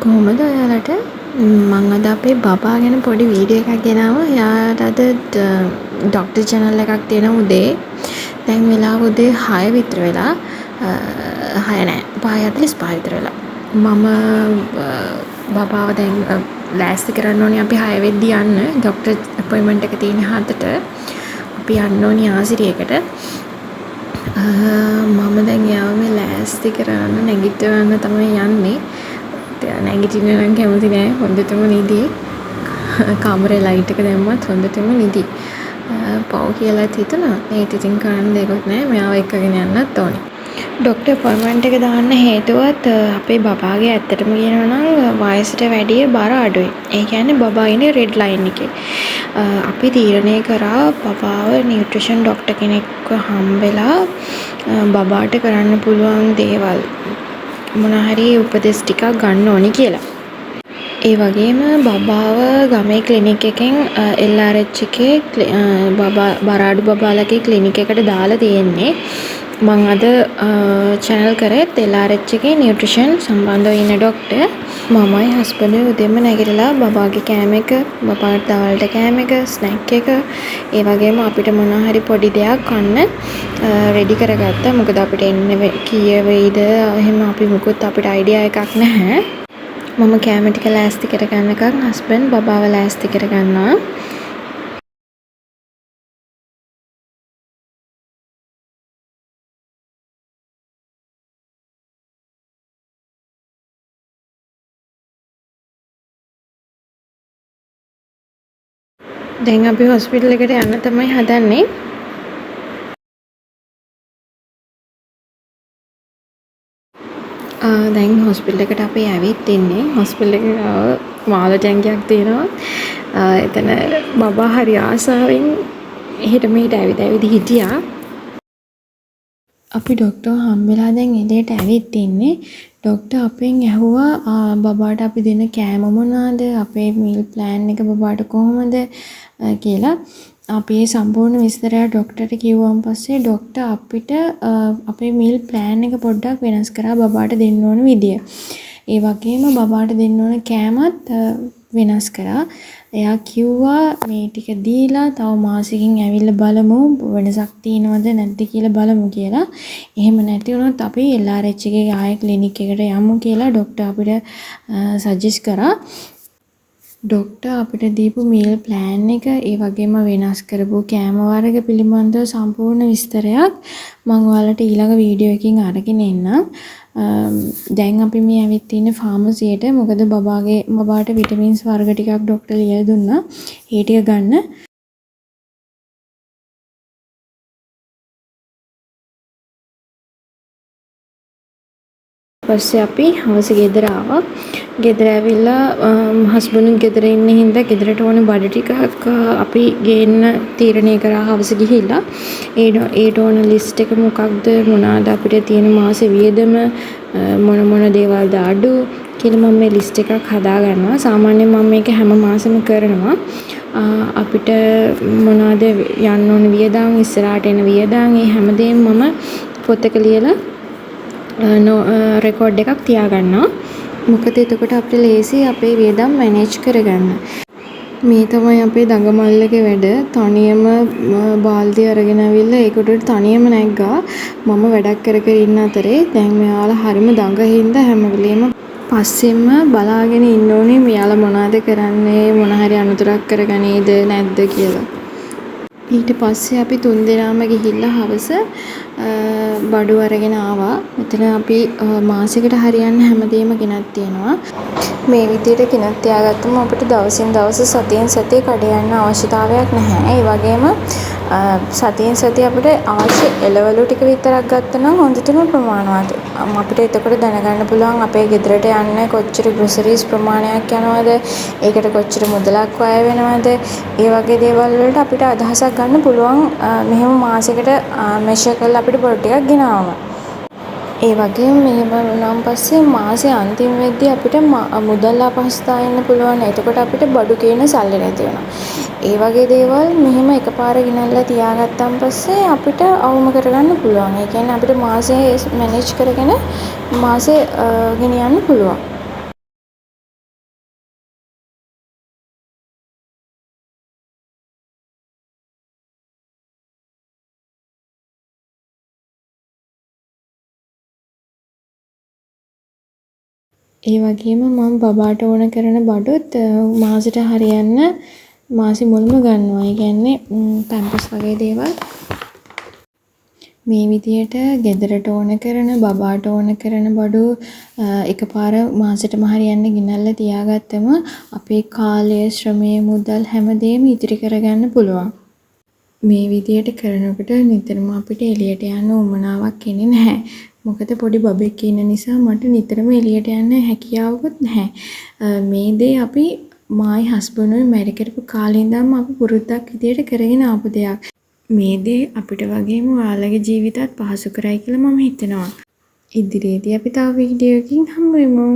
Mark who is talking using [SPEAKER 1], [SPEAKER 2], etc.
[SPEAKER 1] කොහොමද ඔයාලට මම අද අපේ බබා ගැන පොඩි වීඩියෝ එකක් ගෙනාවා. එයාට අද ඩොක්ටර් channel එකක් තියෙනවා උදේ. දැන් වෙලාව උදේ 6 විතර වෙලා. 6 නෑ 5:45 විතර වෙලා. මම බබාව දැන් ලෑස්ති කරන්න ඕනේ අපි 6 වෙද්දි යන්න. ඩොක්ටර් අපොයින්ට්මන්ට් එක තියෙන 7ට. අපි යන්න ඕනේ ආසිරියකට. මම දැන් යාව මේ ලෑස්ති කරන්න නැගිටවන්න තමයි යන්නේ. නැගිටින්න නම් කැමති නෑ. හොඳටම නිදි. කාමරේ ලයිට් එක දැම්මත් හොඳටම නිදි. පව් කියලාත් හිතුණා. ඒත් ඉතින් කරන්න දෙයක් නෑ. මෙයාව එක්කගෙන යන්නත් ඕනේ. ඩොක්ටර් අපොයින්ට්මන්ට් එක දාන්න හේතුවත් අපේ බබාගේ ඇත්තටම කියනවා නම් වයසට වැඩිය බර අඩුයි. ඒ කියන්නේ බබා ඉන්නේ රෙඩ් ලයින් එකේ. අපි තීරණය කරා බබාව නියුට්‍රිෂන් ඩොක්ටර් කෙනෙක්ව හම්බෙලා බබාට කරන්න පුළුවන් දේවල් මොන හරි උපදෙස් ටිකක් ගන්න ඕනි කියලා. ඒ වගේම බබාව ගමේ ක්ලිනික් එකෙන් LRH එකේ බර අඩු බබාලගේ ක්ලිනික් එකට දාලා තියෙන්නේ. මම අද channel කරේත් LRH එකේ නියුට්‍රිෂන් සම්බන්ධව ඉන්න ඩොක්ටර්. මමයි හස්බන්ඩ් උදේම නැගිටලා බබාගේ කෑම එක, බබාට දවල්ට කෑම එක, ස්නැක් එක, ඒ වගේම අපිට මොන හරි පොඩි දෙයක් කන්න රෙඩි කරගත්තා. මොකද අපිට එන්නේ කීය වෙයිද එහෙම අපි මුකුත් අපිට අයිඩියා එකක් නැහැ. මම කෑම ටික ලෑස්ති කරගන්නකම් හස්බන්ඩ් බබාව ලෑස්ති කරගන්නවා. දැන් අපි හොස්පිටල් එකට යන්න තමයි හදන්නේ. දැන් හොස්පිටල් එකට අපි ඇවිත් ඉන්නේ. හොස්පිටල් එකේ මාළ ටැංකියක් තියෙනවා. එතන බබා හරි ආසාවෙන් එහෙට මෙහෙට ඇවිද හිටියා. අපි ඩොක්ටර් හම්බෙලා දැන් එළියට ඇවිත් ඉන්නේ. ඩොක්ටර් අපෙන් ඇහුවා බබාට අපි දෙන කෑම මොනවාද? අපේ මීල් ප්ලෑන් එක බබාට කොහොමද කියලා. අපි සම්පූර්ණ විස්තරය ඩොක්ටර්ට කිව්වන් පස්සේ ඩොක්ටර් අපිට අපේ මීල් ප්ලෑන් එක පොඩ්ඩක් වෙනස් කරා බබාට දෙන්න ඕන විදිය. ඒ වගේම බබාට දෙන්න ඕන කෑමත් වෙනස් කරා. එයා කිව්වා මේ ටික දීලා තව මාසෙකින් ඇවිල්ලා බලමු වෙනසක් තියෙනවද නැද්ද කියලා බලමු කියලා. එහෙම නැති වුණොත් අපි LRH එකේ ආයෙ ක්ලිනික් එකට යමු කියලා ඩොක්ටර් අපිට සජෙස්ට් කරා. ඩොක්ටර් අපිට දීපු මීල් ප්ලෑන් එක ඒ වගේම වෙනස් කරපු කෑම වර්ග පිළිබඳව සම්පූර්ණ විස්තරයක් මම ඔයාලට ඊළඟ වීඩියෝ එකකින් අරගෙන එන්නම්. දැන් අපි මේ ඇවිත් ඉන්නේ ෆාමසියට. මොකද බබාට විටමින්ස් වර්ග ටිකක් ඩොක්ටර් ලියලා දුන්නා. ඒ ටික ගන්න. පස්සේ අපි හවස ගෙදර ආවා. ගෙදර ඇවිල්ලා හස්බන්ඩ් ගෙදර ඉන්න හින්දා ගෙදරට ඕන බඩ ටිකක් අපි ගේන්න තීරණය කරා හවස ගිහිල්ලා. ඒට ඕන ලිස්ට් එක මොකක්ද මොනවාද අපිට තියෙන මාසේ වියදම මොන දේවල්ද අඩු කියලා මම මේ ලිස්ට් එකක් හදා ගන්නවා. සාමාන්‍යයෙන් මම මේක හැම මාසෙම කරනවා. අපිට මොනවාද යන්න ඕන වියදම් ඉස්සරහට එන වියදම් ඒ හැමදේම මම පොතක ලියලා රෙකෝඩ් එකක් තියාගන්නවා. මොකද එතකොට අපිට ලේසි අපේ වියදම් මැනේජ් කරගන්න. මේ තමයි අපේ දඟමල්ලගේ වැඩ. තනියම බාල්දිය අරගෙන ඇවිල්ලා ඒකට තනියම නැග්ගා. මම වැඩක් කර ඉන්න අතරේ දැන් මෙයාලා හරිම දඟ හින්දා හැම වෙලෙම පස්සෙන්ම බලාගෙන ඉන්න ඕනේ මෙයාලා මොනවද කරන්නේ මොන හරි අනුතරක් කරගනීද නැද්ද කියලා. ඊට පස්සේ අපි 3 දෙනාම ගිහිල්ලා හවස බඩු අරගෙන ආවා. මෙතන අපි මාසෙකට හරියන්න හැමදේම ගෙනත් තියෙනවා. මේ විදිහට ගෙනත් තියාගත්තම අපිට දවසින් දවස සතියෙන් සතිය කඩ යන්න අවශ්‍යතාවයක් නැහැ. ඒ වගේම සතියෙන් සතිය අපිට අවශ්‍ය එළවලු ටික විතරක් ගත්තා නම් හොඳටම ප්‍රමාණවත්. අපිට එතකොට දැනගන්න පුළුවන් අපේ ගෙදරට යන්න කොච්චර ග්‍රොසරිස් ප්‍රමාණයක් යනවද, ඒකට කොච්චර මුදලක් වැය වෙනවද, ඒ වගේ දේවල් වලට අපිට අදහසක් ගන්න පුළුවන්. මෙහෙම මාසෙකට මෙෂර් කරලා අපිට පොඩි ටිකක් ගෙනාවම. ඒ වගේම මෙහෙම වුණාන් පස්සේ මාසේ අන්තිම වෙද්දී අපිට මුදල් අපහසුතාව එන්න පුළුවන්. එතකොට අපිට බඩු කියන සල්ලි නැති වෙනවා. ඒ වගේ දේවල් මෙහෙම එකපාර ගෙනල්ලා තියාගත්තාන් පස්සේ අපිට අවම කරගන්න පුළුවන්. ඒ කියන්නේ අපිට මාසේ මැනේජ් කරගෙන මාසේ ගෙනියන්න පුළුවන්. ඒ වගේම මම බබාට ඕන කරන බඩුත් මාසෙට හරියන්න මාසෙ මුල්ම ගන්නවා. ඒ කියන්නේ පැම්පර්ස් වගේ දේවල් මේ විදියට ගෙදරට ඕන කරන බබාට ඕන කරන බඩු එකපාර මාසෙටම හරියන්න ගෙනල්ලා තියාගත්තම අපේ කාලය, ශ්‍රමය, මුදල් හැමදේම ඉතිරි කරගන්න පුළුවන්. මේ විදියට කරනකොට නිතරම අපිට එළියට යන්න උවමනාවක් එන්නේ නැහැ. මොකද පොඩි බබෙක් ඉන්න නිසා මට නිතරම එළියට යන්න හැකියාවකුත් නැහැ. මේ දේ අපි මායි හස්බන්ඩ්ුයි මැරි කරපු කාලේ ඉඳන්ම අපි පුරුද්දක් විදියට කරගෙන ආපු දෙයක්. මේ දේ අපිට වගේම ඔයාලගේ ජීවිතත් පහසු කරයි කියලා මම හිතනවා. ඉදිරියේදී අපි තව වීඩියෝ එකකින් හමු වෙමු.